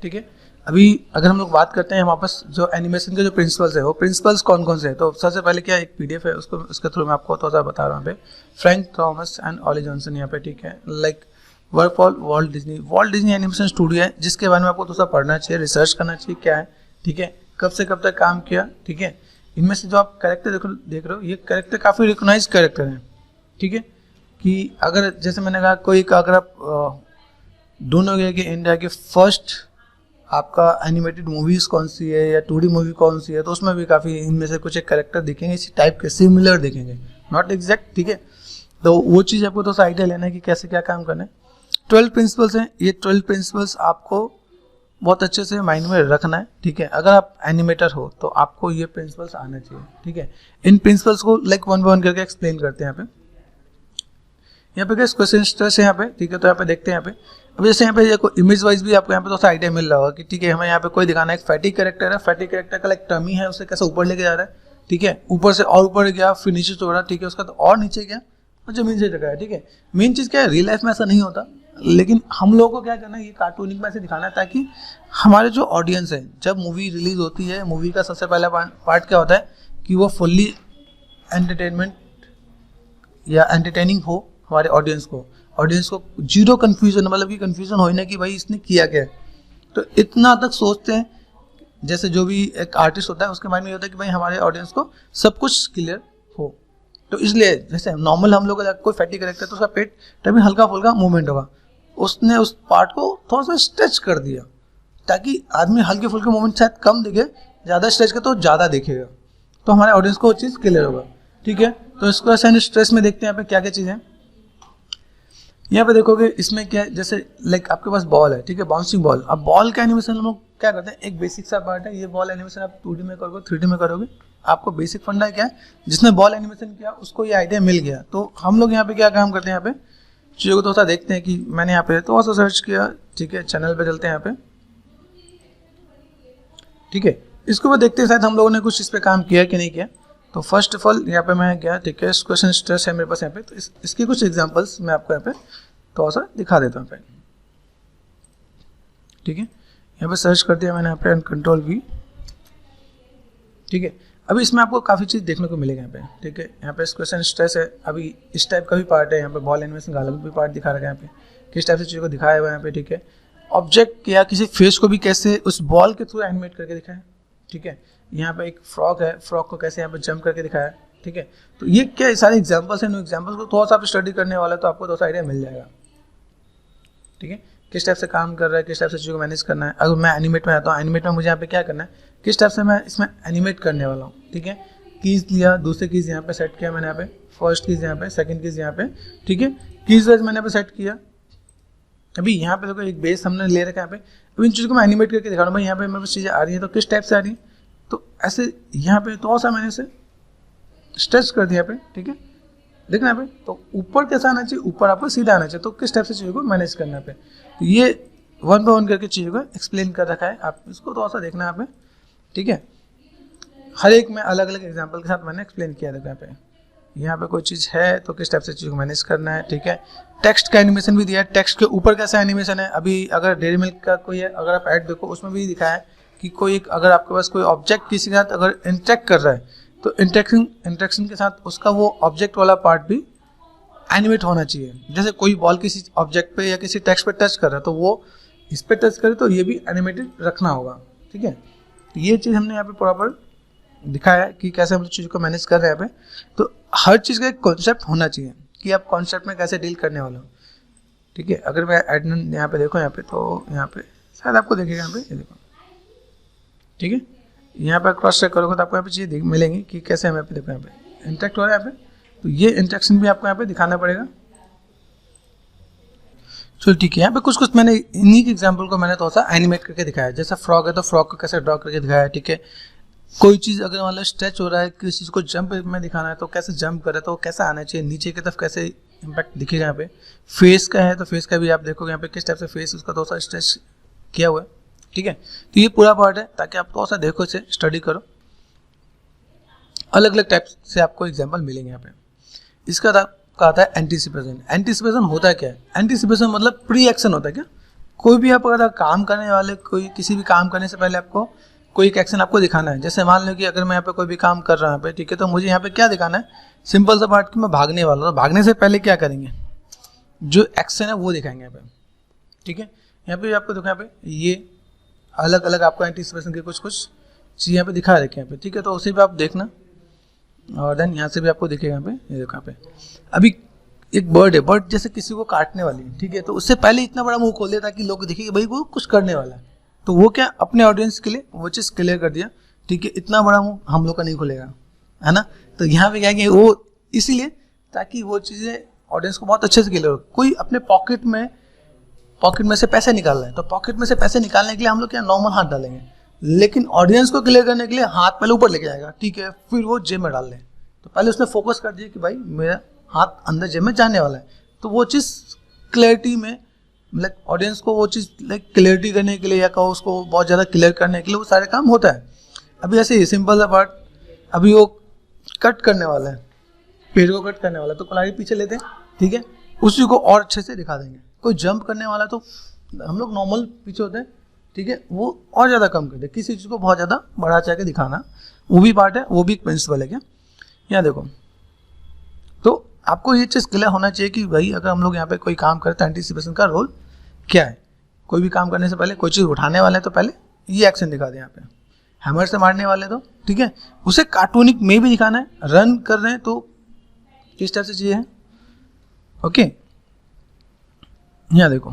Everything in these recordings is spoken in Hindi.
ठीक है। अभी अगर हम लोग बात करते हैं हमारे पास जो एनिमेशन के जो प्रिंसिपल्स है वो प्रिंसिपल्स कौन कौन से हैं, तो सबसे पहले क्या एक पीडीएफ है उसको उसके थ्रू मैं आपको थोड़ा सा बता रहा हूँ यहाँ पे। Frank Thomas and Ollie Johnson यहाँ पे, ठीक है, like work for Walt Disney animation studio है, जिसके बारे में आपको थोड़ा सा पढ़ना चाहिए, रिसर्च करना चाहिए क्या है, ठीक है, कब से कब तक काम किया, ठीक है। इनमें से जो आप कैरेक्टर देख रहे हो ये कैरेक्टर काफ़ी रिकॉग्नाइज कैरेक्टर हैं, ठीक है, कि अगर जैसे मैंने कहा कोई अगर आप ढूंढोगे कि इंडिया के फर्स्ट आपका एनिमेटेड मूवीज़ कौन सी है या 2D मूवी कौन सी है, तो उसमें भी काफ़ी इनमें से कुछ एक कैरेक्टर दिखेंगे इसी टाइप के, सिमिलर दिखेंगे, नॉट एग्जैक्ट, ठीक है। तो वो चीज़ आपको थोड़ा सा आइडिया लेना है कि कैसे क्या काम करना है। 12 प्रिंसिपल्स हैं, ये 12 प्रिंसिपल्स आपको बहुत अच्छे से माइंड में रखना है, ठीक है। अगर आप एनिमेटर हो तो आपको ये प्रिंसिपल्स आना चाहिए, ठीक है। इन प्रिंसिपल्स को लाइक वन बाय वन करके एक्सप्लेन करते हैं यहाँ पे क्या क्वेश्चन स्ट्रेस है यहाँ पे, ठीक है। तो यहाँ पे देखते हैं यहाँ पे, अब जैसे यहाँ पे देखो इमेज वाइज भी आपको यहाँ पे थोड़ा सा आइडिया मिल रहा होगा कि ठीक है हमें यहाँ पे कोई दिखाना है, एक फैटिक कैरेक्टर है, फैटिक कैरेक्टर का लाइक टमी है, उसे कैसे ऊपर लेके जा रहा है, ठीक है, ऊपर से और ऊपर गया फिर नीचे छोड़ा, ठीक है, उसका तो और नीचे गया और जमीन से टकराया, ठीक है। मेन चीज़ क्या है, रियल लाइफ में ऐसा नहीं होता, लेकिन हम लोगों को क्या करना है, ये कार्टूनिक में ऐसे दिखाना है ताकि हमारे जो ऑडियंस है, जब मूवी रिलीज होती है, मूवी का सबसे पहला पार्ट क्या होता है कि वो फुल्ली एंटरटेनमेंट या एंटरटेनिंग हो हमारे ऑडियंस को जीरो कन्फ्यूजन, मतलब कि कन्फ्यूजन हो ना कि भाई इसने किया क्या है, तो इतना तक सोचते हैं। जैसे जो भी एक आर्टिस्ट होता है उसके माइंड में ये होता है कि भाई हमारे ऑडियंस को सब कुछ क्लियर हो, तो इसलिए जैसे नॉर्मल हम लोग कोई फैटी करेक्टर तो उसका पेट तभी हल्का फुल्का मूवमेंट होगा, उसने उस पार्ट को थोड़ा सा स्ट्रेच कर दिया ताकि आदमी हल्के फुल्के मूवमेंट शायद कम दिखे, ज़्यादा स्ट्रेच का तो ज़्यादा दिखेगा, तो हमारे ऑडियंस को वो चीज़ क्लियर होगा, ठीक है। तो इसको ऐसे स्ट्रेस में देखते हैं यहाँ पे क्या क्या चीज़ें। यहाँ पे देखोगे इसमें क्या है, जैसे लाइक आपके पास बॉल है, ठीक है, बाउंसिंग बॉल। अब बॉल का एनिमेशन हम लोग क्या करते हैं, एक बेसिक सा पार्ट है, ये बॉल एनिमेशन आप 2D में करोगे 3D में करोगे, आपको बेसिक फंडा क्या है, जिसने बॉल एनिमेशन किया उसको ये आइडिया मिल गया। तो हम लोग यहाँ पे क्या काम करते हैं, यहाँ पे चीज़ों को थोड़ा सा देखते हैं कि मैंने यहाँ पे थोड़ा सा सर्च किया, ठीक है, चैनल पे चलते हैं यहाँ पे, ठीक है, इसको भी देखते हैं शायद हम लोगों ने कुछ इस पर काम किया कि नहीं किया। तो फर्स्ट ऑफ ऑल यहाँ पे मैं गया, ठीक है, क्वेश्चन स्ट्रेस है मेरे पास यहाँ पे, तो इसकी कुछ एग्जांपल्स मैं आपको यहाँ पे थोड़ा सा दिखा देता हूँ पहले, ठीक है। यहाँ पे सर्च कर दिया मैंने यहाँ पे Ctrl+V, ठीक है। अभी इसमें आपको काफ़ी चीज़ देखने को मिलेगा यहाँ पे, ठीक है। यहाँ पे क्वेश्चन स्ट्रेस है, अभी इस टाइप का भी पार्ट है, यहाँ पे बॉल एनिमेशन का अलग भी पार्ट दिखा रखा है, यहाँ पे किस टाइप से चीज़ों को दिखाया हुआ है यहाँ पे, ठीक है। ऑब्जेक्ट या किसी फेस को भी कैसे उस बॉल के थ्रू एनिमेट करके दिखाया है, ठीक है। यहाँ पे एक फ्रॉक है, फ्रॉक को कैसे यहाँ पे जंप करके दिखाया है, ठीक है। तो ये क्या सारे एग्जाम्पल्स हैं, एग्जाम्पल्स को थोड़ा सा आप स्टडी करने वाला तो आपको थोड़ा सा आइडिया मिल जाएगा, ठीक है, किस टाइप से काम कर रहा है, किस टाइप से चीज़ों को मैनेज करना है। अगर मैं एनिमेट में आता हूँ, एनिमेट में मुझे यहाँ पे क्या करना है, किस टाइप से मैं इसमें एनिमेट करने वाला हूँ, ठीक है। कीज़ लिया, दूसरे कीज़ यहाँ पे सेट किया मैंने, यहाँ पे फर्स्ट कीज़ यहाँ पे, सेकंड कीज़ यहाँ पे, ठीक है, कीज़ वाइज मैंने यहाँ पे सेट किया। अभी यहाँ पे देखो एक बेस हमने ले रखा है यहाँ पे, अब इन चीज़ों को मैं एनिमेट करके दिखा रहा हूँ, भाई यहाँ पे मेरे पास चीज़ें आ रही है तो किस टाइप से आ रही है, तो ऐसे यहाँ पे थोड़ा सा मैंने इसे स्ट्रेच कर दिया यहाँ पे, ठीक है, देखना यहाँ पे, तो ऊपर कैसा आना चाहिए, ऊपर आपको सीधा आना चाहिए, तो किस टाइप से चीज़ों को मैनेज करना है पे, तो ये वन बाय वन करके चीज़ों को एक्सप्लेन कर रखा है, आप इसको थोड़ा सा देखना है यहाँ पे, ठीक है। हर एक में अलग अलग एग्जांपल के साथ मैंने एक्सप्लेन किया था यहाँ पे कोई चीज़ है तो किस टाइप से चीज़ को मैनेज करना है, ठीक है। टेक्स्ट का एनिमेशन भी दिया है, टेक्स्ट के ऊपर कैसा एनिमेशन है। अभी अगर डेयरी मिल्क का कोई है, अगर आप ऐड देखो उसमें भी दिखाया है कि कोई एक अगर आपके पास कोई ऑब्जेक्ट किसी के साथ अगर इंटरेक्ट कर रहा है तो इंटरेक्शन के साथ उसका वो ऑब्जेक्ट वाला पार्ट भी एनिमेट होना चाहिए। जैसे कोई बॉल किसी ऑब्जेक्ट पे या किसी टेक्स्ट पे टच कर रहा है तो वो इस पे टच करे तो ये भी एनिमेटेड रखना होगा, ठीक है। ये चीज़ हमने यहाँ पे प्रॉपर दिखाया है कि कैसे हम चीज़ को मैनेज कर रहे हैं यहाँ पे। तो हर चीज़ का एक कॉन्सेप्ट होना चाहिए कि आप कॉन्सेप्ट में कैसे डील करने वाले हो, ठीक है। अगर मैं एडमिन यहाँ पे देखो यहाँ पे, तो यहाँ पे शायद आपको देखेगा यहाँ पे, ये देखो, ठीक है, यहाँ पे क्रॉस चेक करोगे तो आपको यहाँ पे चीज़ें मिलेंगी कि कैसे हम यहाँ पे देखो यहाँ पे इंटरेक्ट हो रहा है यहाँ पे, तो ये इंटरेक्शन भी आपको यहाँ पे दिखाना पड़ेगा। चलो ठीक है, यहाँ पे कुछ मैंने इन्हीं के एग्जाम्पल को मैंने थोड़ा सा एनिमेट करके दिखाया है। जैसे फ्रॉक है तो फ्रॉक को कैसे ड्रॉ करके दिखाया है, ठीक है। कोई चीज़ अगर मतलब स्ट्रेच हो रहा है, किसी चीज़ को जंप में दिखाना है तो कैसे जंप करे तो कैसा आना चाहिए, नीचे की तरफ कैसे इम्पैक्ट दिखेगा। यहाँ पे फेस का है तो फेस का भी आप देखोगे यहाँ पे किस टाइप से फेस उसका थोड़ा सा स्ट्रेच किया हुआ है, ठीक है। तो ये पूरा पार्ट है ताकि आप थोड़ा सा देखो, इसे स्टडी करो, अलग अलग टाइप से आपको एग्जाम्पल मिलेंगे यहाँ पे। इसका आता है एंटीसिपेशन। एंटीसिपेशन होता है क्या है, एंटीसिपेशन मतलब प्री एक्शन होता है क्या, कोई भी आप अगर काम करने वाले, कोई किसी भी काम करने से पहले आपको कोई एक एक्शन आपको दिखाना है। जैसे मान लो कि अगर मैं यहाँ पे कोई भी काम कर रहा हूँ यहाँ पे, ठीक है, तो मुझे यहाँ पे क्या दिखाना है, सिंपल सा बात कि मैं भागने वाला हूँ। तो भागने से पहले क्या करेंगे, जो एक्शन है वो दिखाएंगे यहाँ पे, ठीक है। यहाँ पे आपको देखो, यहाँ पे ये अलग अलग आपको एंटीसिपेशन के कुछ कुछ चीज़ यहाँ पे दिखा रखे हैं यहाँ पे, ठीक है। तो उसे भी आप देखना, और देन यहाँ से भी आपको दिखेगा यहाँ पे, ये देखो यहाँ पे अभी एक बर्ड है, बर्ड जैसे किसी को काटने वाली है, ठीक है। तो उससे पहले इतना बड़ा मुंह खोल दिया ताकि लोग देखें कि भाई वो कुछ करने वाला है। तो वो क्या, अपने ऑडियंस के लिए वो चीज़ क्लियर कर दिया, ठीक है। इतना बड़ा मुंह हम लोग का नहीं खुलेगा, है ना। तो यहाँ पे क्या है कि वो इसीलिए ताकि वो चीज़ें ऑडियंस को बहुत अच्छे से क्लियर हो। कोई अपने पॉकेट में से पैसे निकाल रहे हैं, तो पॉकेट में से पैसे निकालने के लिए हम लोग क्या नॉर्मल हाथ डालेंगे, लेकिन ऑडियंस को क्लियर करने के लिए हाथ पहले ऊपर लेके जाएगा, ठीक है, फिर वो जेब में डाल लें। तो पहले उसने फोकस कर दिया कि भाई मेरा हाथ अंदर जेब में जाने वाला है। तो वो चीज़ क्लैरिटी में, मतलब ऑडियंस को वो चीज़ लाइक क्लियरिटी करने के लिए या कहो उसको बहुत ज़्यादा क्लियर करने के लिए वो सारे काम होता है। अभी ऐसे ही सिंपल सा पार्ट, अभी वो कट करने वाला है, पेड़ को कट करने वाला है, तो कुल्हाड़ी पीछे लेते हैं, ठीक है, उसी को और अच्छे से दिखा देंगे। कोई जंप करने वाला तो हम लोग नॉर्मल पीछे होते हैं, ठीक है, वो और ज़्यादा कम कर दे, किसी चीज़ को बहुत ज़्यादा बढ़ा चढ़ा के दिखाना, वो भी पार्ट है, वो भी एक प्रिंसिपल है क्या। यहाँ देखो, तो आपको ये चीज़ क्लियर होना चाहिए कि भाई अगर हम लोग यहाँ पे कोई काम करते हैं, एंटीसिपेशन का रोल क्या है। कोई भी काम करने से पहले कोई चीज़ उठाने वाले हैं तो पहले ये एक्शन दिखा दें। यहाँ पे हैमर से मारने वाले तो ठीक है, उसे कार्टूनिक में भी दिखाना है। रन कर रहे हैं तो किस टाइप से चीज़ें हैं, ओके। यहाँ देखो,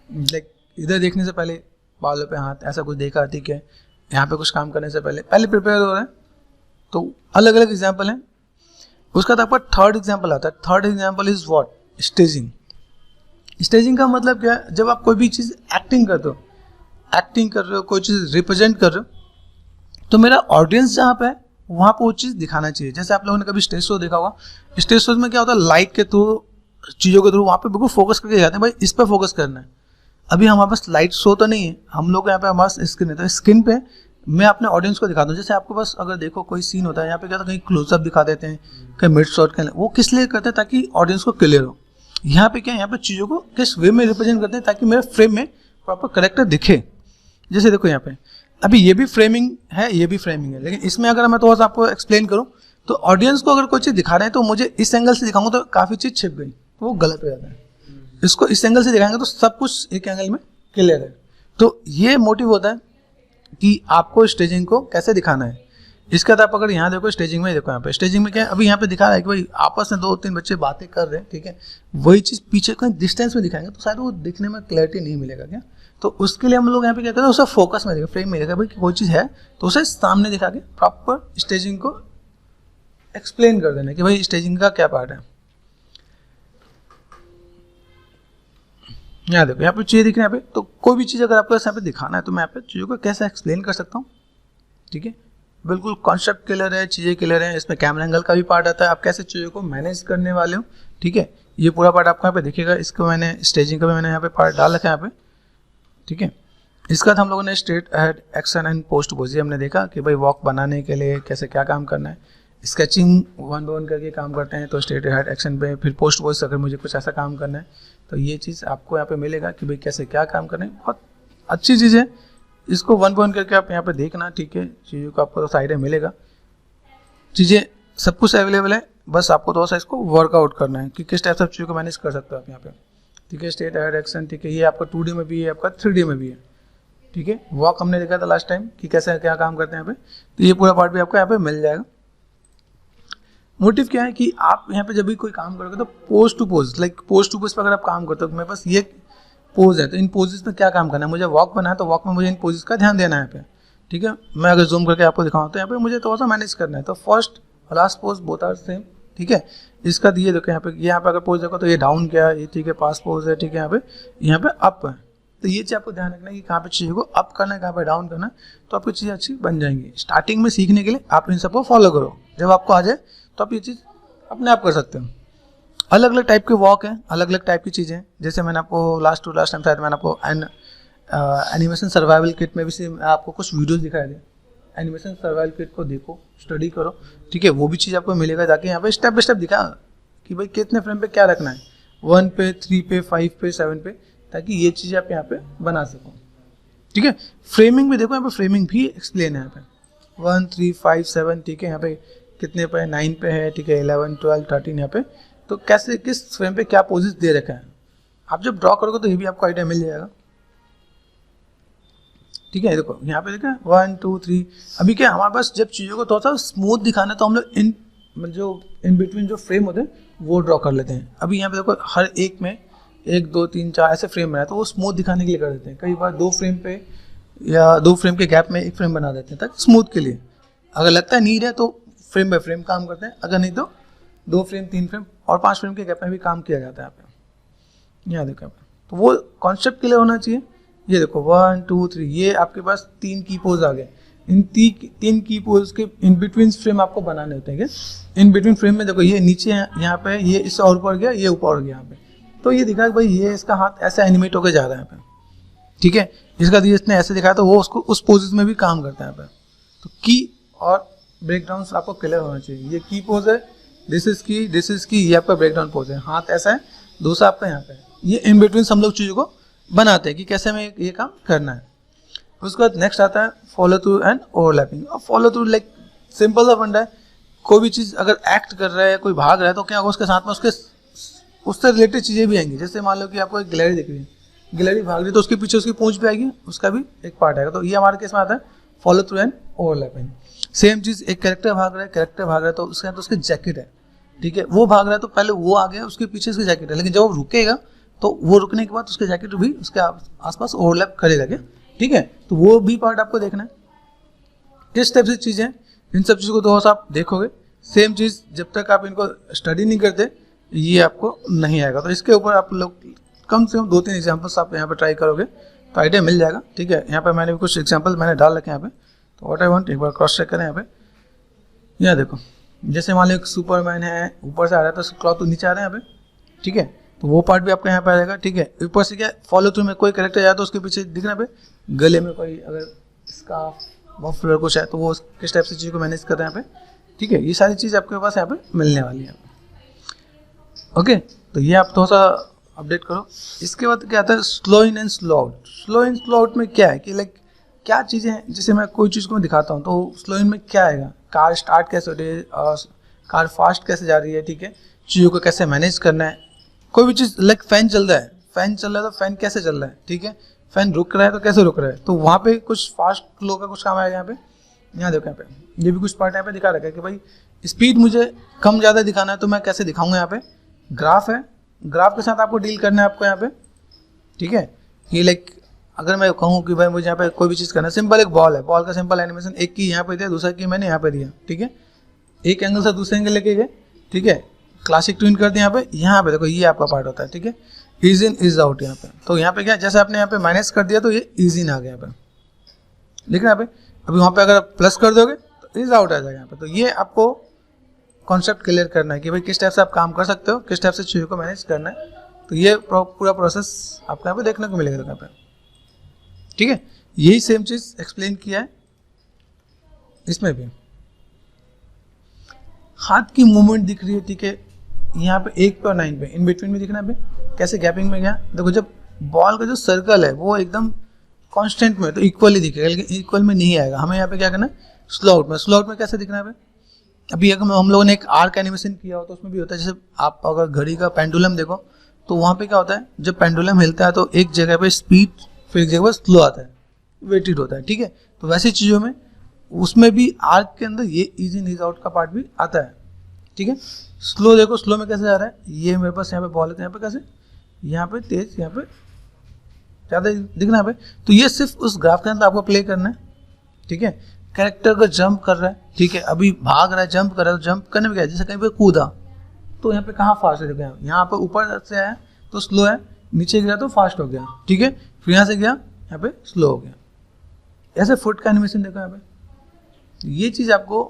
लाइक इधर देखने से पहले बालों पे हाथ, ऐसा कुछ देखा, ठीक है। यहाँ पे कुछ काम करने से पहले प्रिपेयर हो रहे हैं। तो अलग अलग एग्जाम्पल हैं। उसका तो आपका थर्ड एग्जाम्पल आता है। Third example is what, staging. Staging का मतलब क्या है, जब आप कोई भी चीज़ एक्टिंग करते हो, कोई चीज़ रिप्रेजेंट कर रहे हो, तो मेरा ऑडियंस जहाँ पे है वहाँ पे वो चीज़ दिखाना चाहिए। जैसे आप लोगों ने कभी स्टेज शो देखा होगा, स्टेज शो में क्या होता है, लाइट के थ्रू, चीज़ों के थ्रू वहाँ पे बिल्कुल फोकस करके जाते हैं, भाई इस पर फोकस करना है। अभी हमारे पास लाइट शो तो नहीं है, हम लोग यहाँ पे हमारे पास स्क्रीन है, तो स्क्रीन पे मैं अपने ऑडियंस को दिखाता हूँ। जैसे आपके पास अगर देखो कोई सीन होता है, यहाँ पे क्या होता है, कहीं क्लोजअप दिखा देते हैं, कहीं मिड शॉट, कहीं, वो किस लिए करते हैं, ताकि ऑडियंस को क्लियर हो। यहाँ पे क्या है, यहाँ पे चीज़ों को किस वे में रिप्रेजेंट करते हैं ताकि मेरे फ्रेम में प्रॉपर करेक्टर दिखे। जैसे देखो यहाँ पे अभी ये भी फ्रेमिंग है, ये भी फ्रेमिंग है, लेकिन इसमें अगर मैं थोड़ा सा आपको एक्सप्लेन करूँ तो ऑडियंस को अगर कोई चीज़ दिखा रहे हैं तो मुझे इस एंगल से दिखाऊंगा तो काफ़ी चीज़ छिप गई, तो वो गलत हो जाता है। इसको इस एंगल से दिखाएंगे तो सब कुछ एक एंगल में क्लियर है। तो ये मोटिव होता है कि आपको स्टेजिंग को कैसे दिखाना है। इसके बाद आप अगर यहाँ देखो स्टेजिंग में, देखो यहाँ पे स्टेजिंग में क्या है, अभी यहाँ पे दिखा रहा है कि भाई आपस में 2-3 बच्चे बातें कर रहे हैं, ठीक है, वही चीज़ पीछे कहीं डिस्टेंस में दिखाएंगे तो शायद वो दिखने में क्लैरिटी नहीं मिलेगा क्या। तो उसके लिए हम लोग यहाँ पे क्या करते हैं, उसे फोकस में देखा, फ्रेम में देखा, भाई कोई चीज़ है तो उसे सामने दिखा के प्रॉपर स्टेजिंग को एक्सप्लेन कर देना कि भाई स्टेजिंग का क्या पार्ट है। यहाँ देखो, यहाँ पे चीज़ें दिख रही है, यहाँ पे तो कोई भी चीज़ अगर आपको यहाँ पे दिखाना है तो मैं यहाँ पे चीज़ों को कैसे एक्सप्लेन कर सकता हूँ, ठीक है। बिल्कुल कॉन्सेप्ट क्लियर है, चीज़ें क्लियर है, इसमें कैमरा एंगल का भी पार्ट आता है, आप कैसे चीज़ों को मैनेज करने वाले हो, ठीक है। ये पूरा पार्ट आपको यहाँ पे दिखेगा। इसको मैंने स्टेजिंग का भी मैंने यहाँ पे पार्ट डाल रखा है यहाँ पे, ठीक है। इसका हम लोगों ने straight ahead action and post pose हमने देखा कि भाई वॉक बनाने के लिए कैसे क्या काम करना है। स्केचिंग 1 बाय 1 करके काम करते हैं तो स्ट्रेट अहेड एक्शन पे, फिर पोस्ट पोज अगर मुझे कुछ ऐसा काम करना है तो ये चीज़ आपको यहाँ पे मिलेगा कि भाई कैसे क्या काम करना है। बहुत अच्छी चीज़ है, इसको 1 बाय 1 करके आप यहाँ पे देखना, ठीक है। चीज़ों को आपको तो साइड में मिलेगा, चीज़ें सब कुछ अवेलेबल है, बस आपको थोड़ा सा इसको वर्कआउट करना है कि किस टाइप से चीज़ों को मैनेज कर सकते हो आप यहाँ पे, ठीक है। स्ट्रेट अहेड एक्शन, ठीक है, ये आपका 2D में भी है, आपका 3D में भी है, ठीक है। वॉक हमने देखा था लास्ट टाइम कि कैसे क्या काम करते हैं यहाँ पे, तो ये पूरा पार्ट भी आपको यहाँ पे मिल जाएगा। मोटिव क्या है कि आप यहाँ पे जब भी कोई काम करोगे तो pose to pose, like pose to pose पर अगर आप काम करते हो, मेरे पास ये पोज है तो इन पोजेस में क्या काम करना है, मुझे वॉक बनाना है तो वॉक में मुझे इन पोजेस का ध्यान देना है यहाँ पे, ठीक है। मैं अगर जूम करके आपको दिखाऊँ तो यहाँ पे मुझे थोड़ा सा मैनेज करना है, तो first last pose both are same, ठीक है। इसका दिए देखो यहाँ पे अगर पोज देखो तो ये डाउन क्या है, ये ठीक है, पास पोज है, ठीक है, यहाँ पे अप है। तो ये चीज़ आपको ध्यान रखना है कि कहाँ पे चीज़ों को अप करना है, कहाँ पे डाउन करना है, तो आपकी चीज़ें अच्छी बन जाएंगी। स्टार्टिंग में सीखने के लिए आप इन सबको फॉलो करो, जब आपको आ जाए तो आप ये चीज़ अपने आप कर सकते हो। अलग अलग टाइप के वॉक हैं, अलग अलग टाइप की चीज़ें, जैसे मैंने आपको लास्ट टाइम शायद मैंने आपको एनिमेशन सर्वाइवल किट में भी से आपको कुछ वीडियोस दिखाए थे। एनिमेशन सर्वाइवल किट को देखो, स्टडी करो, ठीक है, वो भी चीज़ आपको मिलेगा जाके यहाँ पे स्टेप बाय स्टेप दिखा कि भाई कितने फ्रेम पे क्या रखना है, 1 पे, 3 पे, 5 पे, 7 पे, ताकि ये चीज़ आप यहाँ पे बना सको, ठीक है। फ्रेमिंग भी देखो, यहाँ पे फ्रेमिंग भी एक्सप्लेन है, यहाँ पे 1 3 5 7, ठीक है। यहाँ पे कितने पे है, 9 पे है, ठीक है, 11 12 13 यहाँ पे। तो कैसे किस फ्रेम पे क्या पोजिस दे रखा है, आप जब ड्रॉ करोगे तो ये भी आपको आइडिया मिल जाएगा, ठीक है। देखो यहाँ पे देखा 1 2 3। अभी क्या हमारे पास जब चीज़ों को थोड़ा सा स्मूथ दिखाना है तो हम लोग इन बिटवीन जो फ्रेम होते हैं वो ड्रॉ कर लेते हैं। अभी यहाँ पे देखो हर एक में 1 2 3 4 ऐसे फ्रेम बनाए, तो वो स्मूथ दिखाने के लिए कर देते हैं। कई बार 2 फ्रेम पे या 2 फ्रेम के गैप में 1 फ्रेम बना देते हैं ताकि स्मूथ के लिए, अगर लगता है नीड है तो फ्रेम बाय फ्रेम काम करते हैं, अगर नहीं तो 2 फ्रेम 3 फ्रेम और 5 फ्रेम के गैप में भी काम किया जाता है। यहाँ देखो यहाँ पे, तो वो कॉन्सेप्ट क्लियर होना चाहिए। ये देखो 1 2 3, ये आपके पास 3 की पोज आ गए। इन 3 की पोज के इन बिटवीन फ्रेम आपको बनाने होते हैं। इन बिटवीन फ्रेम में देखो ये नीचे है, यहाँ पे ये इससे और ऊपर गया, ये ऊपर गया यहाँ पे, तो ये दिखा कि भाई ये इसका हाथ ऐसा एनिमेट होकर जा रहा है यहाँ पे, ठीक है। इसका इसने ऐसे दिखाया तो वो उसको उस पोजिस में भी काम करता है यहाँ पे। तो की और ब्रेकडाउन आपको क्लियर होना चाहिए। ये की पोज है, दिस इज की, ये आपका ब्रेकडाउन पोज है, हाथ ऐसा है, दूसरा आपका यहाँ पे है। ये इन बिटवीन हम लोग चीज़ों को बनाते हैं कि कैसे हमें ये काम करना है। उसके बाद नेक्स्ट आता है फॉलो थ्रू एंड ओवरलैपिंग। और फॉलो थ्रू लाइक सिंपल सा फंडा है, कोई भी चीज़ अगर एक्ट कर रहा है, कोई भाग रहा है, तो क्या होगा उसके साथ में उससे रिलेटेड चीज़ें भी आएंगी। जैसे मान लो कि आपको एक गिलहरी दिख रही है, गिलहरी भाग रही है तो उसके पीछे उसकी पूंछ भी आएगी, उसका भी एक पार्ट आएगा। तो ये हमारे केस में आता है follow through and overlapping. Same चीज़, एक कैरेक्टर भाग रहा है तो उसके साथ उसकी जैकेट है, ठीक है, वो भाग रहा है तो पहले वो आ गया, उसके पीछे उसकी जैकेट है, लेकिन जब वो रुकेगा तो वो रुकने के बाद उसके जैकेट भी उसके आसपास ओवरलैप करेगा क्या, ठीक है। तो वो भी पार्ट आपको देखना है, किस टाइप से चीज़ें, इन सब चीज़ों को थोड़ा सा आप देखोगे। सेम चीज़ जब तक आप इनको स्टडी नहीं करते ये आपको नहीं आएगा। तो इसके ऊपर आप लोग कम से कम 2-3 एग्जाम्पल्स आप यहाँ पे ट्राई करोगे तो आइडिया मिल जाएगा, ठीक है। यहाँ पे मैंने भी कुछ एग्जाम्पल मैंने डाल रखे हैं यहाँ पे, तो व्हाट आई वांट एक बार क्रॉस चेक करें यहाँ पे। यहाँ देखो जैसे मान लो एक सुपरमैन है, ऊपर से आ रहा है तो क्लॉथ तो नीचे आ रहे हैं यहाँ पे, ठीक है, तो वो पार्ट भी आपका यहाँ पे आ जाएगा, ठीक है। ऊपर से क्या फॉलो थ्रू में कोई कैरेक्टर जाए तो उसके पीछे दिखना पे गले में कोई अगर स्कार्फ मफलर कुछ है तो वो किस टाइप से चीज़ को मैनेज कर रहे हैं यहाँ पे, ठीक है। ये सारी चीज़ आपके पास यहाँ पे मिलने वाली है, ओके। तो ये आप थोड़ा सा अपडेट करो। इसके बाद क्या आता है slow in and slow out. Slow in slow out में क्या है कि लाइक क्या चीज़ें हैं, जैसे मैं कोई चीज़ को मैं दिखाता हूँ तो स्लो इन में क्या आएगा, कार स्टार्ट कैसे हो रही है और कार फास्ट कैसे जा रही है, ठीक है, चीज़ों को कैसे मैनेज करना है। कोई भी चीज़ लाइक फैन चल रहा है तो फैन कैसे चल रहा है, ठीक है, फैन रुक रहा है तो कैसे रुक रहा है, तो वहाँ पे कुछ फास्ट फ्लो का कुछ काम आएगा यहाँ पे। यहाँ देखो यहाँ पे ये भी कुछ पार्ट यहाँ पे दिखा रखा है कि भाई स्पीड मुझे कम ज़्यादा दिखाना है तो मैं कैसे दिखाऊंगा। यहाँ पे ग्राफ है, ग्राफ के साथ आपको डील करना है आपको यहाँ पे, ठीक है। ये लाइक अगर मैं कहूँ कि भाई मुझे यहाँ पे कोई भी चीज़ करना है, सिंपल एक बॉल है, बॉल का सिंपल एनिमेशन एक की यहाँ पे दिया, दूसरा की मैंने यहाँ पे दिया, ठीक है, एक एंगल से दूसरे एंगल लेके गए, ठीक है, क्लासिक ट्विन कर दिया यहाँ पे देखो ये आपका पार्ट होता है, ठीक है, इज इन इज आउट यहाँ पे। तो यहाँ पे क्या जैसे आपने यहाँ पे माइनस कर दिया तो ये इज इन आ गया यहाँ पे, लेकिन यहाँ पे अभी वहाँ पे अगर आप प्लस कर दोगे तो इज आउट आ जाएगा यहाँ पे। तो ये आपको कॉन्सेप्ट क्लियर करना है कि भाई किस टाइप से आप काम कर सकते हो, किस टाइप से चीज़ों को मैनेज करना है। तो ये पूरा प्रोसेस आपको यहाँ पे देखने को मिलेगा यहाँ पे, ठीक है। यही सेम चीज़ एक्सप्लेन किया है इसमें भी। हाथ की मूवमेंट दिख रही है, ठीक है, यहाँ पे 1 पे और 9 पे इन बिटवीन में दिखना है कैसे गैपिंग में गया। देखो जब बॉल का जो सर्कल है वो एकदम कांस्टेंट में तो इक्वली दिखेगा, लेकिन इक्वल में नहीं आएगा। हमें यहाँ पे क्या करना है स्लो आउट में कैसे दिखना है। अभी अगर हम लोगों ने एक आर्क एनिमेशन किया हो तो उसमें भी होता है, जैसे आप अगर घड़ी का पेंडुलम देखो तो वहाँ पे क्या होता है जब पेंडुलम हिलता है तो एक जगह पे स्पीड फिर एक जगह पर स्लो आता है, वेटेड होता है, ठीक है। तो वैसी चीज़ों में उसमें भी आर्क के अंदर ये इज इन इज आउट का पार्ट भी आता है, ठीक है। स्लो देखो स्लो में कैसे जा रहा है, ये मेरे पास यहाँ पे बॉल है, यहाँ पे कैसे यहाँ पे तेज, यहाँ पे ज़्यादा दिखना है। तो ये सिर्फ उस ग्राफ के अंदर आपको प्ले करना है, ठीक है। कैरेक्टर अगर जंप कर रहा है, ठीक है, अभी भाग रहा है, जंप कर रहा है, तो जंप करने में क्या है, जैसे कहीं पे कूदा तो यहाँ पे कहाँ फास्ट है, देखो यहाँ पे ऊपर से आया तो स्लो है, नीचे गया तो फास्ट हो गया, ठीक है, फिर यहाँ से गया यहाँ पे स्लो हो गया। ऐसे फुट का एनिमेशन देखो यहाँ पे। ये चीज़ आपको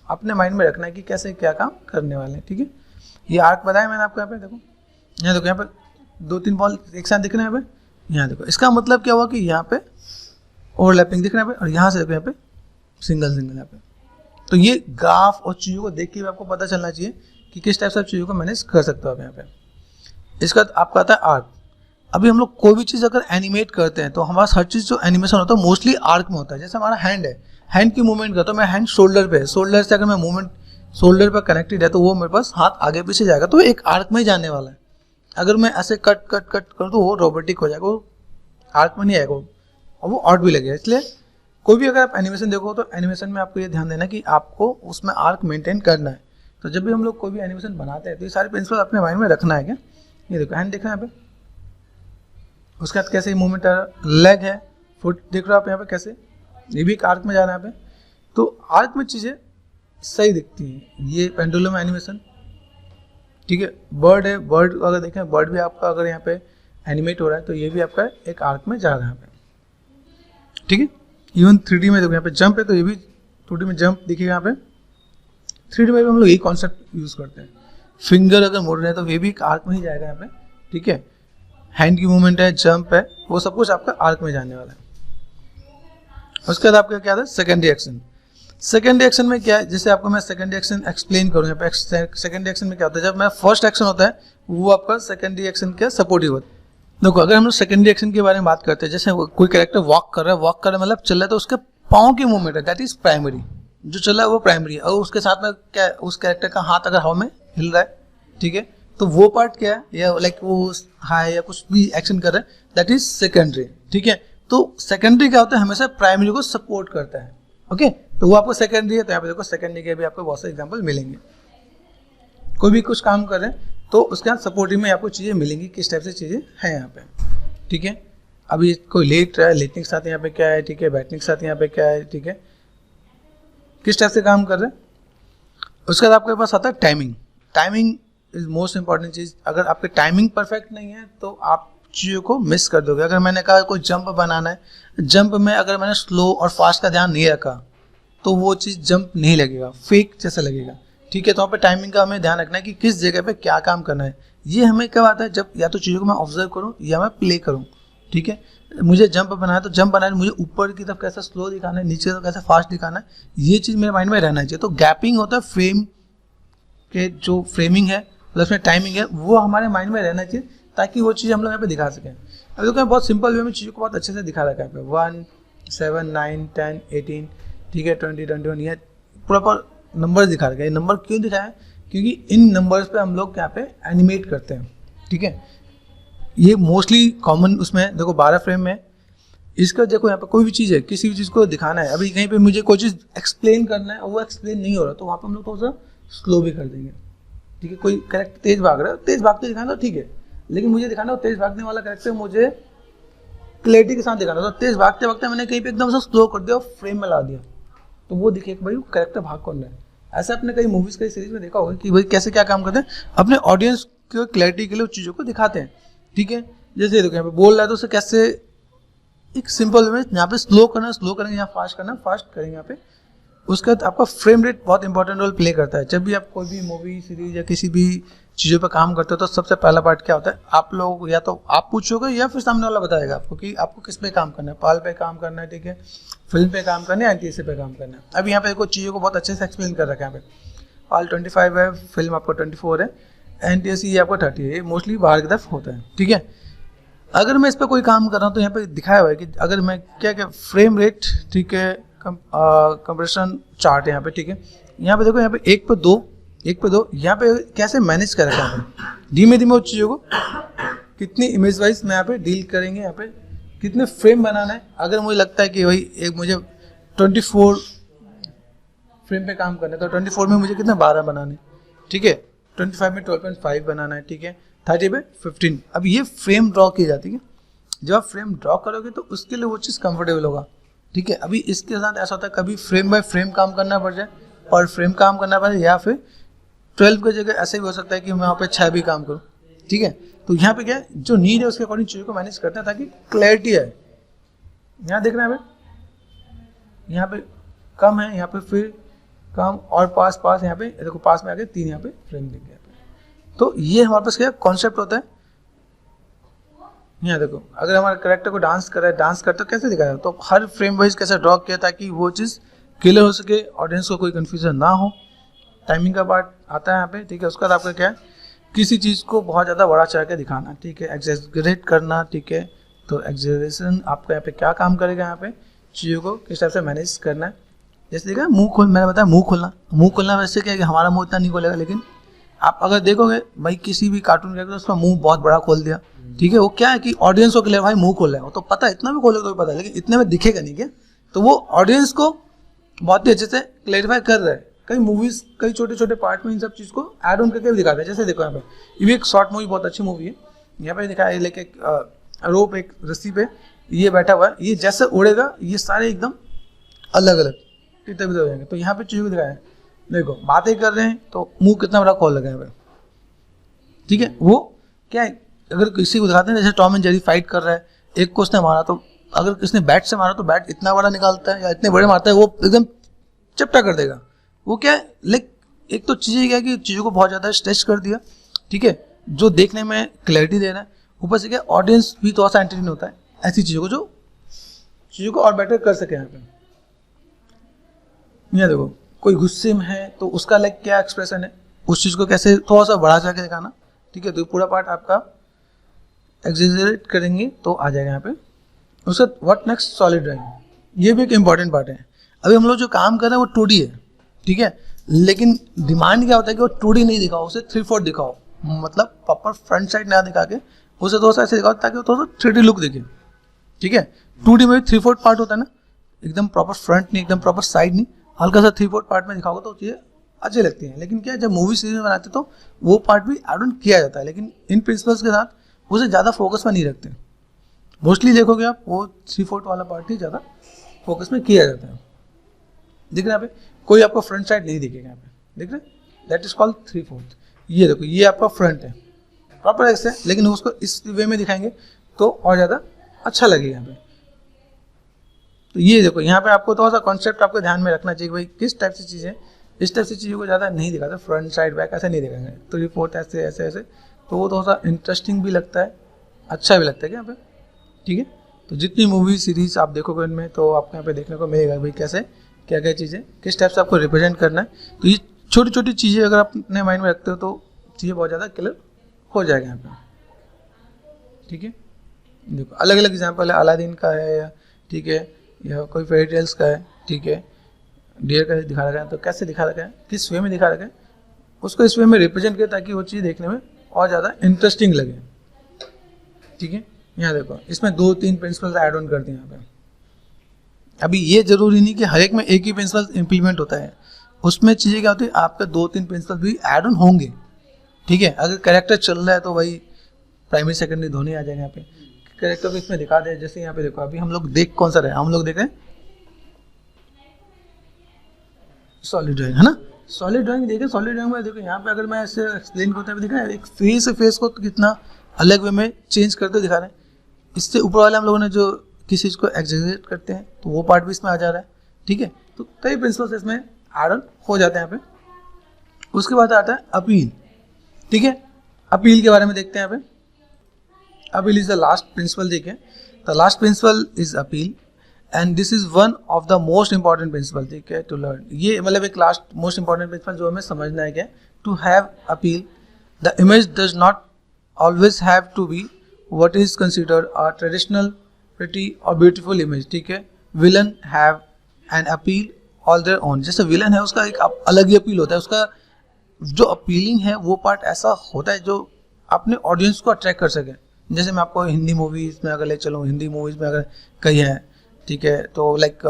अपने माइंड में रखना है कि कैसे क्या काम करने वाले हैं, ठीक है। ये आर्क बताया मैंने आपको यहाँ पे, देखो यहाँ पे 2-3 बॉल एक साथ दिख रहे हैं यहाँ पे। यहाँ देखो इसका मतलब क्या हुआ कि यहाँ पे ओवरलैपिंग दिख रहा है और यहाँ से देखो यहाँ पे सिंगल यहाँ पे। तो ये ग्राफ और चीज़ों को देख के भी आपको पता चलना चाहिए कि किस टाइप से आप चीज़ों को मैनेज कर सकते हो आप यहाँ पे। इसका आपका आता है आर्क। अभी हम लोग कोई भी चीज़ अगर एनिमेट करते हैं तो हमारा हर चीज़ जो एनिमेशन होता है मोस्टली आर्क में होता है। जैसे हमारा हैंड है, हैंड की मूवमेंट करता हूँ मैं, हैंड शोल्डर पे है, शोल्डर से अगर मैं मूवमेंट शोल्डर पर कनेक्टेड है तो वो मेरे पास हाथ आगे पीछे जाएगा, तो एक आर्क में ही जाने वाला है। अगर मैं ऐसे कट कट कट करूँ तो वो रोबोटिक हो जाएगा, वो आर्क में नहीं आएगा और वो ऑड भी लगेगा। इसलिए कोई भी अगर आप एनिमेशन देखो तो एनिमेशन में आपको ये ध्यान देना कि आपको उसमें आर्क मेंटेन करना है। तो जब भी हम लोग कोई भी एनिमेशन बनाते हैं तो ये सारे प्रिंसिपल अपने माइंड में रखना है। क्या ये देखो हैंड देख रहे हैं यहाँ पे, उसके बाद कैसे मूवमेंट आ रहा है, लेग है, फुट देख रहे हो आप यहाँ पे कैसे, ये भी एक आर्क में जा रहा है यहाँ पे। तो आर्क में चीज़ें सही दिखती हैं। ये पेंडुलम एनिमेशन, ठीक है। बर्ड है, बर्ड अगर देखें बर्ड भी आपका अगर यहाँ पे एनिमेट हो रहा है तो ये भी आपका एक आर्क में जा रहा है यहाँ पे, ठीक है। इवन 3D में देखो यहाँ पे जंप है तो ये भी 2D में जंप दिखेगा यहाँ पे। 3D में भी हम लोग यही कॉन्सेप्ट यूज़ करते हैं। फिंगर अगर मोड़ रहे हैं तो ये भी एक आर्क में ही जाएगा यहाँ पे, ठीक है। हैंड की मूवमेंट है, जंप है, वो सब कुछ आपका आर्क में जाने वाला है। उसके बाद आपका क्या था, सेकेंडरी एक्शन। सेकेंडरी एक्शन में क्या है, जैसे आपको मैं सेकेंडरी एक्शन एक्सप्लेन करूँ यहाँ पे। सेकेंडरी एक्शन में क्या होता है, जब मेरा फर्स्ट एक्शन होता है वो आपका सेकेंडरी एक्शन का सपोर्टिव होता है। देखो अगर हम लोग सेकेंडरी एक्शन के बारे में बात करते हैं, जैसे कोई कैरेक्टर वॉक कर रहा है, वॉक कर रहा है मतलब चल रहा है, तो उसके पाँव की मूवमेंट है, दैट इज प्राइमरी। जो चल रहा है वो प्राइमरी है, और उसके साथ में क्या है, उस कैरेक्टर का हाथ अगर हवा में हिल रहा है, ठीक है, तो वो पार्ट क्या है, या लाइक वो हाई या कुछ भी एक्शन कर रहा है, दैट इज सेकेंडरी, ठीक है। तो सेकेंडरी क्या होता है, हमेशा प्राइमरी को सपोर्ट करता है, ओके। तो वो आपको सेकेंडरी है, तो यहाँ पे देखो सेकेंडरी के भी आपको बहुत से एग्जाम्पल मिलेंगे। कोई भी कुछ काम कर रहे हैं तो उसके बाद सपोर्टिव में आपको चीज़ें मिलेंगी, किस टाइप से चीज़ें हैं यहाँ पे, ठीक है। अभी कोई लेट रहा है, लेटने के साथ यहाँ पे क्या है, ठीक है, बैठने के साथ यहाँ पे क्या है, ठीक है, किस टाइप से काम कर रहे हैं। उसके बाद आपके पास आता है timing. Timing is most important चीज़। अगर आपकी टाइमिंग परफेक्ट नहीं है तो आप चीज़ों को मिस कर दोगे। अगर मैंने कहा कोई जंप बनाना है, जंप में अगर मैंने स्लो और फास्ट का ध्यान नहीं रखा तो वो चीज़ जंप नहीं लगेगा, फेक जैसा लगेगा, ठीक है। तो वहाँ पे टाइमिंग का हमें ध्यान रखना है कि किस जगह पे क्या काम करना है। ये हमें कब आता है, जब या तो चीज़ों को मैं ऑब्जर्व करूँ या मैं प्ले करूँ, ठीक है। मुझे जंप बनाना है तो जंप बनाना है, मुझे ऊपर की तरफ कैसा स्लो दिखाना है, नीचे की तरफ कैसा फास्ट दिखाना है, ये चीज़ मेरे माइंड में रहना चाहिए। तो गैपिंग होता है फ्रेम के, जो फ्रेमिंग है प्लस में टाइमिंग है, वो हमारे माइंड में रहना चाहिए ताकि वो चीज़ हम लोग यहाँ पे दिखा सकें। अब देखो बहुत सिंपल वे में चीज़ों को बहुत अच्छे से दिखा रखा है यहाँ पे 1, 7, 9, 10, 18, ठीक है, 20, 21, ये प्रॉपर नंबर दिखा रखा है। ये नंबर क्यों दिखाया है, क्योंकि इन नंबर्स पे हम लोग यहाँ पे एनिमेट करते हैं, ठीक है। ये मोस्टली कॉमन उसमें देखो 12 फ्रेम में। इसका देखो यहाँ पे कोई भी चीज़ है, किसी भी चीज़ को दिखाना है, अभी कहीं पे मुझे कोई चीज़ एक्सप्लेन करना है और वो एक्सप्लेन नहीं हो रहा तो वहाँ पे हम लोग थोड़ा सा स्लो भी कर देंगे, ठीक है। कोई कैरेक्टर तेज भाग रहा है, तेज भागते दिखाना तो ठीक है, लेकिन मुझे दिखाना हो तेज भागने वाला कैरेक्टर मुझे क्लैरिटी के साथ दिखाना, तो तेज भागते वक्त मैंने कहीं पे एकदम से स्लो कर दिया और फ्रेम में ला दिया तो वो दिखे कि भाई वो कैरेक्टर भाग कौन रहा है। ऐसा अपने कई मूवीज कई सीरीज में देखा होगा कि भाई कैसे क्या काम करते हैं, अपने ऑडियंस को क्लैरिटी के लिए उस चीज़ों को दिखाते हैं, ठीक है। जैसे देखो यहाँ पे बोल रहा है तो उसे कैसे एक सिंपल में यहाँ पे स्लो करना, स्लो करेंगे, यहाँ फास्ट करना, फास्ट करेंगे यहाँ पे। उसके बाद आपका फ्रेम रेट बहुत इंपॉर्टेंट रोल प्ले करता है। जब भी आप कोई भी मूवी सीरीज या किसी भी चीज़ों पर काम करते हो तो सबसे पहला पार्ट क्या होता है, आप लोग या तो आप पूछोगे या फिर सामने वाला बताएगा आपको कि आपको किस पे काम करना है, पाल पे काम करना है, ठीक है, फिल्म पे काम करना है, एनटीएससी पे काम करना है। अब यहाँ पे कुछ चीज़ों को बहुत अच्छे से एक्सप्लेन कर रखा है। यहाँ पे पाल 25 है, फिल्म आपको 24 है, एनटीएससी ये आपको 30 है, ये मोस्टली बाहर की तरफ होता है, ठीक है। अगर मैं इस पर कोई काम कर रहा हूँ तो यहाँ पे दिखाया हुआ है कि अगर मैं क्या क्या फ्रेम रेट, ठीक है, कंप्रेशन चार्ट है यहाँ पे, ठीक है। यहाँ पे देखो, यहाँ पे 1 पे 2, 1 पे 2, यहाँ पे कैसे मैनेज कर रखा है, धीमे धीमे उस चीज़ों को कितनी इमेज वाइज में यहाँ पे डील करेंगे, यहाँ पे कितने फ्रेम बनाना है। अगर मुझे लगता है कि भाई एक मुझे 24 फ्रेम पे काम करना है तो 24 में मुझे कितना 12 बनाने, ठीक है, 25 में 12.5 बनाना है, ठीक है, 30 पे 15। अब ये फ्रेम ड्रॉ की जाती है। जब आप फ्रेम ड्रॉ करोगे तो उसके लिए वो चीज़ कंफर्टेबल होगा, ठीक है। अभी इसके साथ ऐसा होता है कभी फ्रेम बाय फ्रेम काम करना पड़ जाए और फ्रेम काम करना पड़े, या फिर 12 की जगह ऐसे भी हो सकता है कि मैं वहाँ पे 6 भी काम करूँ, ठीक है। तो यहाँ पे क्या है, जो नीड है उसके अकॉर्डिंग चीज़ों को मैनेज करते हैं ताकि क्लैरिटी आए। यहाँ देखना है, यहाँ पे कम है, यहाँ पे फिर कम, और पास पास यहाँ पे देखो पास में आगे 3 यहाँ पे फ्रेम दिख गया। तो ये हमारे पास क्या कॉन्सेप्ट होता है। यहाँ देखो अगर हमारे कैरेक्टर को डांस कर रहा है, डांस करते कैसे दिखाया, तो हर फ्रेम वाइज कैसे ड्रॉ किया ताकि वो चीज़ क्लियर हो सके, ऑडियंस को कोई कन्फ्यूजन ना हो। टाइमिंग का पार्ट आता है यहाँ पे, ठीक है। उसके बाद आपका क्या है, किसी चीज़ को बहुत ज़्यादा बड़ा चढ़ा के दिखाना, ठीक है, एग्जेजरेट करना, ठीक है। तो एग्जेजरेशन आपको यहाँ पे क्या काम करेगा, यहाँ पे चीज़ों को किस टाइप से मैनेज करना है। जैसे देखा मैंने बताया मुंह खोलना वैसे क्या है कि हमारा मुंह इतना नहीं खोलेगा, लेकिन आप अगर देखोगे भाई किसी भी कार्टून कैरेक्टर उसका मुंह बहुत बड़ा खोल दिया, ठीक है, वो क्या है कि ऑडियंस को क्लियर भाई मुंह खोल रहा है, वो तो पता है, इतना भी खोलेगा तो भी पता है, लेकिन इतने में दिखेगा नहीं क्या, तो वो ऑडियंस को बहुत ही अच्छे से क्लैरिफाई कर रहा है। कई मूवीज कई छोटे छोटे पार्ट में इन सब चीज़ को ऐड ऑन करके भी दिखाते हैं। जैसे देखो यहाँ पे ये भी एक शॉर्ट मूवी, बहुत अच्छी मूवी है। यहाँ पे दिखाया है लेके रोप एक रस्सी पे ये बैठा हुआ है, ये जैसे उड़ेगा ये सारे एकदम अलग अलग इधर उधर हो जाएंगे। तो यहाँ पे चीज़ को दिखाया है, देखो बातें कर रहे हैं तो मुंह कितना बड़ा खोल लगा है यहाँ पे, ठीक है। वो क्या है, अगर किसी को दिखाते हैं जैसे टॉम एंड जेरी फाइट कर रहा है, एक को उसने मारा तो अगर किसने बैट से मारा तो बैट इतना बड़ा निकालता है या इतने बड़े मारता है, वो एकदम चपटा कर देगा। वो क्या है, लाइक एक तो चीज़ें क्या है कि चीज़ों को बहुत ज़्यादा स्ट्रेच कर दिया, ठीक है, जो देखने में क्लैरिटी दे रहा है, ऊपर से क्या ऑडियंस भी थोड़ा सा एंटरटेन होता है ऐसी चीज़ों को, जो चीज़ों को और बेटर कर सके। यहाँ पे यहाँ देखो कोई गुस्से में है तो उसका लाइक क्या एक्सप्रेशन है, उस चीज़ को कैसे थोड़ा सा बढ़ा चढ़ा के दिखाना, ठीक है। तो पूरा पार्ट आपका एग्जेजरेट करेंगे तो आ जाएगा यहाँ पे। उसका व्हाट नेक्स्ट, सॉलिड ड्राइंग, ये भी एक इम्पॉर्टेंट पार्ट है। अभी हम लोग जो काम कर रहे हैं वो 2D है, ठीक है, लेकिन डिमांड क्या होता है कि वो 2D नहीं दिखाओ, उसे 3/4 दिखाओ, मतलब प्रॉपर फ्रंट साइड ना दिखा के उसे थोड़ा सा ऐसे दिखाओ ताकि वो थोड़ा सा 3D लुक दिखे, ठीक है। 2D में भी 3/4 पार्ट होता है ना, एकदम प्रॉपर फ्रंट नहीं, एकदम प्रॉपर साइड नहीं, हल्का सा 3/4 पार्ट में दिखाओगे तो चीज़ें अच्छी लगती हैं। लेकिन क्या जब मूवी सीरीज बनाते तो वो पार्ट भी ऐड ऑन किया जाता है, लेकिन इन प्रिंसिपल्स के साथ उसे ज़्यादा फोकस में नहीं रखते। मोस्टली देखोगे आप वो 3/4 वाला पार्ट ही ज़्यादा फोकस में किया जाता है। दिख रहा है यहाँ पे, कोई आपको फ्रंट साइड नहीं दिखेगा यहाँ पे, दिख रहा है, दैट इज कॉल्ड 3/4। ये देखो ये आपका फ्रंट है प्रॉपर ऐसे, लेकिन उसको इस वे में दिखाएंगे तो और ज़्यादा अच्छा लगेगा यहाँ पे। तो ये देखो यहाँ पे आपको थोड़ा सा कॉन्सेप्ट आपको ध्यान में रखना चाहिए भाई, किस टाइप से चीज़ें, इस टाइप से चीज़ों को ज़्यादा नहीं दिखाते, फ्रंट साइड बैक ऐसे नहीं दिखाएंगे, 3/4 ऐसे ऐसे ऐसे, तो वो थोड़ा सा इंटरेस्टिंग भी लगता है, अच्छा भी लगता है यहाँ पे, ठीक है। तो जितनी मूवी सीरीज आप देखोगे इनमें तो आपको यहाँ पे देखने को मिलेगा भाई कैसे क्या क्या चीज़ें किस टाइप से आपको रिप्रेजेंट करना है। तो ये छोटी छोटी चीज़ें अगर आप अपने माइंड में रखते हो तो चीज़ें बहुत ज़्यादा क्लियर हो जाएगा यहाँ पे, ठीक है। देखो अलग अलग एग्जाम्पल है, अलादीन का है या ठीक है, या कोई फेरी टेल्स का है, ठीक है, डियर का दिखा रखा है, तो कैसे दिखा रखा है, किस वे में दिखा रखा है, उसको इस वे में रिप्रेजेंट किया ताकि वो चीज़ देखने में और ज़्यादा इंटरेस्टिंग लगे, ठीक है। यहाँ देखो इसमें 2-3 प्रिंसिपल्स ऐड ऑन कर दिए यहाँ पे। अभी ये जरूरी नहीं कि हर एक में एक ही प्रिंसिपल इम्प्लीमेंट होता है, उसमें चीज़ें क्या होती है आपके 2-3 प्रिंसिपल भी ऐड ऑन होंगे, ठीक है। अगर कैरेक्टर चल रहा है तो भाई प्राइमरी सेकेंडरी दोनों आ जाएंगे यहाँ पे, कैरेक्टर को इसमें दिखा दे। जैसे यहाँ पे देखो अभी हम लोग देख कौन सा रहे, हम लोग देख रहे हैं सॉलिड ड्राइंग, है ना, सॉलिड ड्राइंग देखें। सॉलिड ड्राइंग में देखो यहाँ पे अगर मैं ऐसे एक्सप्लेन करते हुए दिखा एक फेस से फेस को कितना अलग वे में चेंज करते दिखा रहे हैं। इससे ऊपर वाले हम लोगों ने जो किसी चीज़ को एग्जेजरेट करते हैं तो वो पार्ट भी इसमें आ जा रहा है, ठीक है। तो कई प्रिंसिपल्स इसमें ऐड ऑन हो जाते हैं यहाँ पे। उसके बाद आता है अपील, ठीक है। अपील के बारे में देखते हैं यहाँ पे। Appeal is the last principle, देखिए the last principle is appeal and this is one of the most important principle, ठीक है, टू लर्न। ये मतलब एक लास्ट मोस्ट इंपॉर्टेंट प्रिंसिपल जो हमें समझना है क्या, to have appeal the image does not always have to be what is considered a traditional pretty or beautiful image, ठीक है। Villain have an appeal all their own, जैसे विलन है उसका एक अलग ही अपील होता है, उसका जो अपीलिंग है वो पार्ट ऐसा होता है जो अपने ऑडियंस को अट्रैक्ट कर सके। जैसे मैं आपको हिंदी मूवीज में अगर ले चलूँ, हिंदी मूवीज में अगर कही है, ठीक है, तो लाइक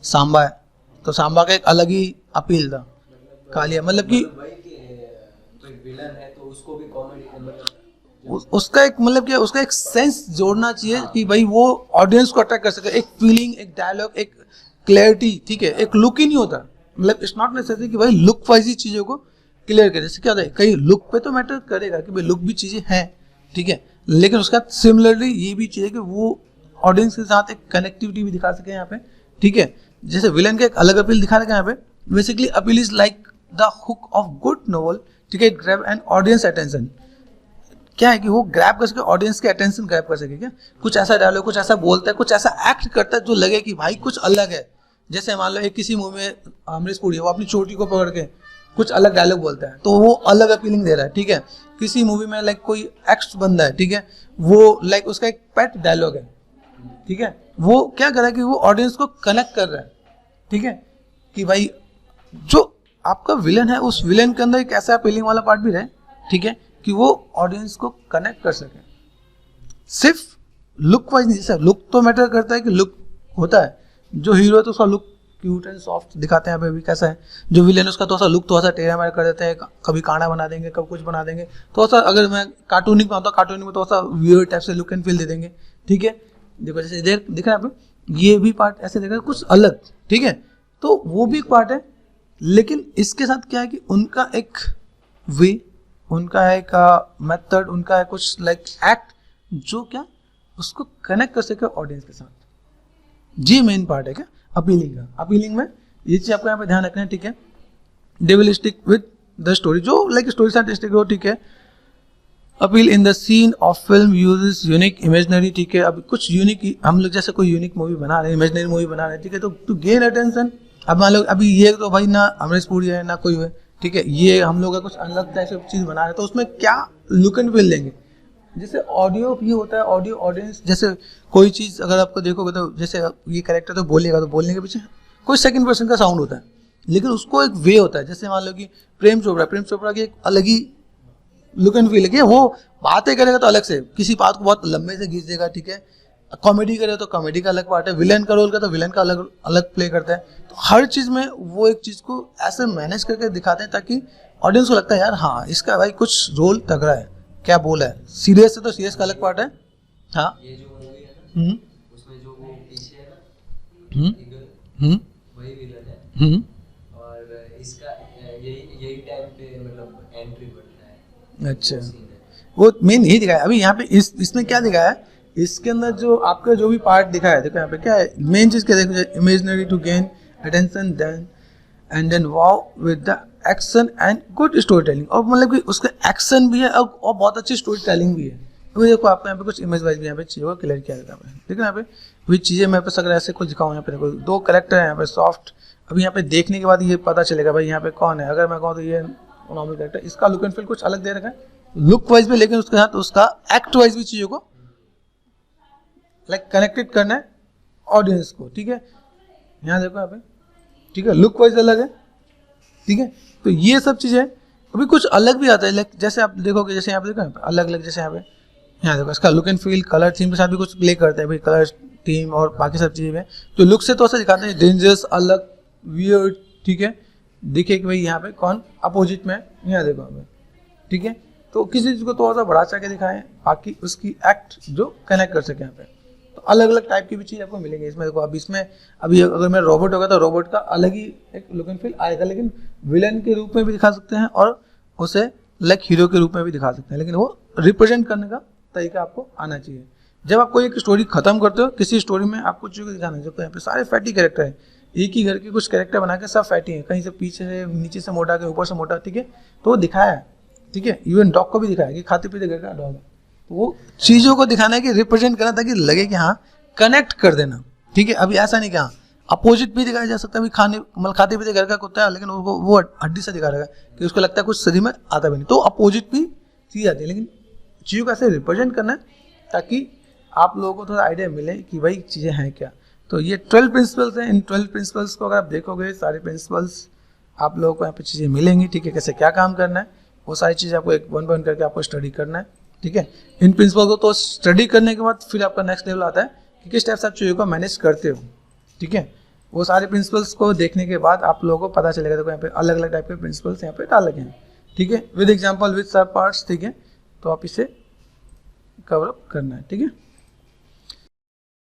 सांबा है, तो सांबा का एक अलग ही अपील था, कालिया, मतलब कि विलन है तो उसको भी कॉमेडी उसका एक मतलब क्या, उसका एक सेंस जोड़ना चाहिए कि भाई वो ऑडियंस को अट्रैक्ट कर सके, एक फीलिंग, एक डायलॉग, एक क्लैरिटी, ठीक है। एक लुक ही नहीं होता, मतलब इट्स नॉट नेसेसरी कि भाई लुक वाइज ही चीज़ों को क्लियर करे। जैसे क्या होता है कई लुक पे तो मैटर करेगा कि भाई लुक भी चीज़ें हैं, ठीक है, लेकिन उसका सिमिलरली ये भी चाहिए कि वो ऑडियंस के साथ एक कनेक्टिविटी भी दिखा सके यहाँ पे, ठीक है। जैसे विलन का एक अलग अपील दिखा रखा है यहाँ पे। Basically appeal is like the hook of good novel, ठीक है, ग्रैब एन ऑडियंस अटेंशन। क्या है कि वो ग्रैब कर सके, ऑडियंस के अटेंशन ग्रैब कर सके, क्या कुछ ऐसा डायलॉग, कुछ ऐसा बोलता है, कुछ ऐसा एक्ट करता है जो लगे कि भाई कुछ अलग है। जैसे मान लो एक किसी मूवी में अमरीश पुरी है, वो अपनी चोटी को पकड़ के कुछ अलग डायलॉग बोलता है तो वो अलग अपीलिंग दे रहा है, ठीक है। किसी मूवी में लाइक कोई एक्स बंदा है, ठीक है, वो लाइक उसका एक पेट डायलॉग है, ठीक है, वो क्या कर रहा है कि वो ऑडियंस को कनेक्ट कर रहा है, ठीक है, कि भाई जो आपका विलन है उस विलन के अंदर एक ऐसा अपीलिंग वाला पार्ट भी रहे, ठीक है, कि वो ऑडियंस को कनेक्ट कर सके। सिर्फ लुक वाइज नहीं, जैसे लुक तो मैटर करता है कि लुक होता है, जो हीरो है तो उसका लुक क्यूट एंड सॉफ्ट दिखाते हैं, अभी कैसा है, जो विलेन है उसका थोड़ा सा लुक थोड़ा सा टेढ़ा मेढ़ा कर देते हैं, कभी कांडा बना देंगे, कभी कुछ बना देंगे, थोड़ा सा अगर मैं कार्टूनिक में आता हूँ, कार्टूनिक में थोड़ा सा वियर्ड टाइप से लुक एंड फील दे देंगे, ठीक है। देखो जैसे दिख रहा है आप, ये भी पार्ट ऐसे दिख रहा है कुछ अलग, ठीक है, तो वो भी एक पार्ट है, लेकिन इसके साथ क्या है कि उनका एक वे, उनका एक मेथड, उनका है कुछ लाइक एक्ट जो क्या उसको कनेक्ट कर सके ऑडियंस के साथ, जी मेन पार्ट है क्या अपीलिंग का। अपीलिंग में ये चीज आपको यहाँ पे ध्यान रखना है, ठीक है, डेविलिस्टिक विद द स्टोरी, जो लाइक स्टोरी साइंटिस्टिक हो, ठीक है, appeal in the scene of film uses unique imaginary, ठीक है, अब कुछ यूनिक हम लोग जैसे कोई यूनिक मूवी बना रहे हैं, इमेजनरी मूवी बना रहे हैं, ठीक है, तो टू गेन अटेंशन, अब मान लो अभी ये तो भाई ना अमरीश पुरी है ना कोई है, ठीक है, ये हम लोग कुछ अलग टाइप से चीज बना रहे हैं, तो उसमें क्या लुक एंड फील देंगे। जैसे ऑडियो भी होता है, ऑडियो ऑडियंस, जैसे कोई चीज़ अगर आपको देखोगे तो जैसे ये कैरेक्टर तो बोलेगा, तो बोलने के पीछे कोई सेकंड पर्सन का साउंड होता है, लेकिन उसको एक वे होता है। जैसे मान लो कि प्रेम चोपड़ा की एक अलग ही लुक एंड फील है, वो बातें करेगा तो अलग से, किसी बात को बहुत लंबे से खींच देगा, ठीक है, कॉमेडी करे तो कॉमेडी का अलग पार्ट है, विलन का रोल का तो विलन का अलग अलग प्ले करता है, तो हर चीज़ में वो एक चीज़ को ऐसे मैनेज करके दिखाते हैं ताकि ऑडियंस को लगता है यार हाँ इसका भाई कुछ रोल तगड़ा है, क्या बोला है, सीरियस है तो सीरियस का अलग पार्ट है। हाँ ये जो मूवी है ना, उसमें जो वो पीछे है ना, ईगल, वही विलन है, और इसका यही टाइम पे मतलब एंट्री बढ़ता है। अच्छा, वो मेन यही दिखाया अभी यहाँ पे, इसमें क्या दिखाया है, इसके अंदर जो आपका जो भी पार्ट दिखाया है, देखो यहाँ पे क्या है मेन चीज क्या देखो, imaginary to gain attention then and then wow with the action and good story telling, और मतलब कि उसका एक्शन भी है और बहुत अच्छी स्टोरी टेलिंग भी है। अभी देखो आपको यहाँ पे कुछ इमेज वाइज भी यहाँ पे चीज़ों को क्लियर किया जाता है, देखो यहाँ पे वही चीज़ें मैं अगर ऐसे कुछ दिखाऊँ, यहाँ पे देखो दो कैरेक्टर है यहाँ पे सॉफ्ट, अभी यहाँ पे देखने के बाद ये पता चलेगा भाई यहाँ पे कौन है, अगर मैं कहूँ तो ये नॉर्मल कैरेक्टर, इसका लुक एंड फील कुछ अलग दे रखा है लुक वाइज भी, लेकिन उसके साथ उसका एक्ट वाइज भी चीज़ों को लाइक कनेक्टेड करना है ऑडियंस को, ठीक है। यहाँ देखो यहाँ पे, ठीक है, लुक वाइज अलग है, ठीक है, तो ये सब चीज़ें अभी कुछ अलग भी आता है, लाइक जैसे आप देखोगे, जैसे यहाँ पे देखो अलग अलग, जैसे यहाँ देखो इसका look and feel colour theme के साथ भी कुछ प्ले करते हैं भाई, कलर थीम और बाकी सब चीज़ें तो लुक से तो ऐसा दिखाते हैं डेंजरस अलग वियर्ड, ठीक है, दिखे कि भाई यहाँ पे कौन अपोजिट में है, यहाँ देखो हमें, ठीक है, तो किसी चीज़ को थोड़ा सा बढ़ा चढ़ा के दिखाएं ताकि उसकी एक्ट जो कनेक्ट कर सके यहाँ पे, तो अलग अलग टाइप की भी चीज़ आपको मिलेंगी इसमें। देखो अभी इसमें अभी अगर मैं रोबोट होगा तो रोबोट का अलग ही एक लुक एंड फील आएगा, लेकिन विलन के रूप में भी दिखा सकते हैं और उसे लाइक हीरो के रूप में भी दिखा सकते हैं, लेकिन वो रिप्रेजेंट करने का तरीका आपको आना चाहिए। जब आप कोई एक स्टोरी खत्म करते हो, किसी स्टोरी में आपको चीज़ों को दिखाना चाहिए, यहाँ पे सारे फैटी कैरेक्टर है, एक ही घर के कुछ कैरेक्टर बना के सब फैटी हैं, कहीं से पीछे से नीचे से मोटा के ऊपर से मोटा, ठीक है, तो वो दिखाया है, ठीक है, इवन डॉग को भी दिखाया कि खाते पीते घर का डॉग है, तो वो चीज़ों को दिखाना है कि रिप्रेजेंट करना ताकि लगे कि हाँ कनेक्ट कर देना, ठीक है। अभी ऐसा नहीं कि हाँ अपोजिट भी दिखाया जा सकता है, अभी खाते पीते घर का कुत्ता है, लेकिन वो हड्डी से दिखा रहेगा कि उसको लगता है कुछ शरीर में आता भी नहीं, तो अपोजिट भी चीज़ आती है, लेकिन चीज़ों को ऐसे रिप्रेजेंट करना है ताकि आप लोगों को थोड़ा आइडिया मिले कि भाई चीज़ें हैं क्या। तो ये 12 प्रिंसिपल्स हैं, इन 12 प्रिंसिपल्स को अगर आप देखोगे, सारे प्रिंसिपल्स आप लोगों को यहाँ पे चीज़ें मिलेंगी, ठीक है, कैसे क्या काम करना है, वो सारी चीज़ें आपको एक वन करके आपको स्टडी करना है, ठीक है। इन प्रिंसिपल को तो स्टडी करने के बाद फिर आपका नेक्स्ट लेवल आता है कि किस टाइप से आप चीज़ों को मैनेज करते हो, ठीक है। वो सारे प्रिंसिपल्स को देखने के बाद आप लोगों को पता चलेगा, देखो यहाँ पे अलग अलग टाइप के प्रिंसिपल्स यहाँ पे डाल लगे हैं, ठीक है, विद एग्जाम्पल विद सब पार्ट्स, ठीक है, तो आप इसे कवर अप करना है, ठीक है।